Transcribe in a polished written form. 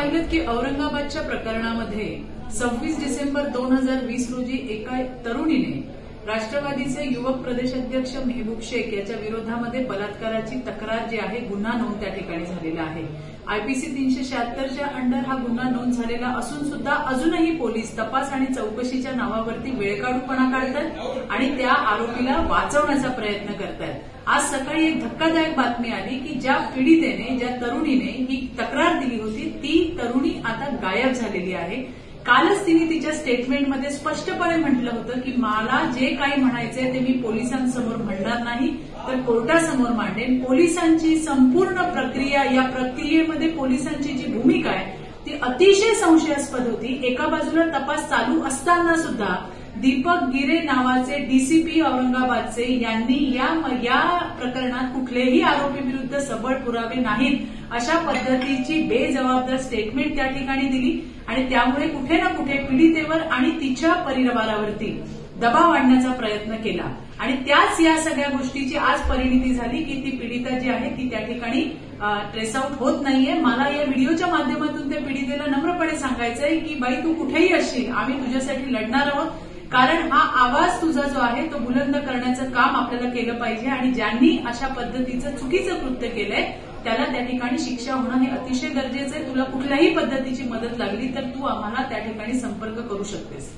पाहिलं की औरंगाबादच्या प्रकरणामध्ये 26 डिसेंबर 2020 रोजी एका तरुणीने राष्ट्रवादीचे युवक प्रदेशाध्यक्ष मेहबूब शेख याच्या विरोधामध्ये बलात्काराची तक्रार जी आहे गुन्हा नोंद त्या ठिकाणी झालेला आहे। आयपीसी 376च्या अंडर हा गुन्हा नोंद झालेला असून सुद्धा अजूनही पोलीस तपास आणि चौकशीच्या नावावरती वेळकाढूपणा काढतात आणि त्या आरोपीला वाचवण्याचा प्रयत्न करतात। आज सकाळी एक धक्कादायक बातमी आली की ज्या पीडितेने ज्या तरुणीने ही तक्रार दिली होती ती तरुणी आता गायब झालेली आहे। कालच तिने तिच्या स्टेटमेंटमध्ये स्पष्टपणे म्हटलं होतं की मला जे काही म्हणायचंय ते मी पोलिसांसमोर म्हणणार नाही तर कोर्टासमोर मांडेन। पोलिसांची संपूर्ण प्रक्रिया, या प्रक्रियेमध्ये पोलिसांची जी भूमिका आहे ती अतिशय संशयास्पद होती। एका बाजूला तपास चालू असताना सुद्धा दीपक गिरे नावाचे डीसीपी औरंगाबादचे यांनी या प्रकरणात कुठलेही आरोपी विरुद्ध सबळ पुरावे नाहीत अशा पद्धतीची बेजबाबदार स्टेटमेंट त्या ठिकाणी दिली आणि त्यामुळे कुठे ना कुठे पीडितेवर आणि तिच्या परिवारावरती दबाव आणण्याचा प्रयत्न केला आणि त्याच या सगळ्या गोष्टीची आज परिणिती झाली की ती पीडिता जी आहे ती त्या ठिकाणी ट्रेस आउट होत नाहीये। मला या व्हिडिओच्या माध्यमातून त्या पीडितेला नम्रपणे सांगायचंय की बाई तू कुठेही असशील, आम्ही तुझ्यासाठी लढणार आहोत, कारण हा आवाज तुझा जो आहे तो बुलंद करण्याचं काम आपल्याला केलं पाहिजे आणि ज्यांनी अशा पद्धतीचं चुकीचं कृत्य केलंय त्याला त्या ठिकाणी शिक्षा होणं हे अतिशय गरजेचं आहे। तुला कुठल्याही पद्धतीची मदत लागली तर तू आम्हाला त्या ठिकाणी संपर्क करू शकतेस।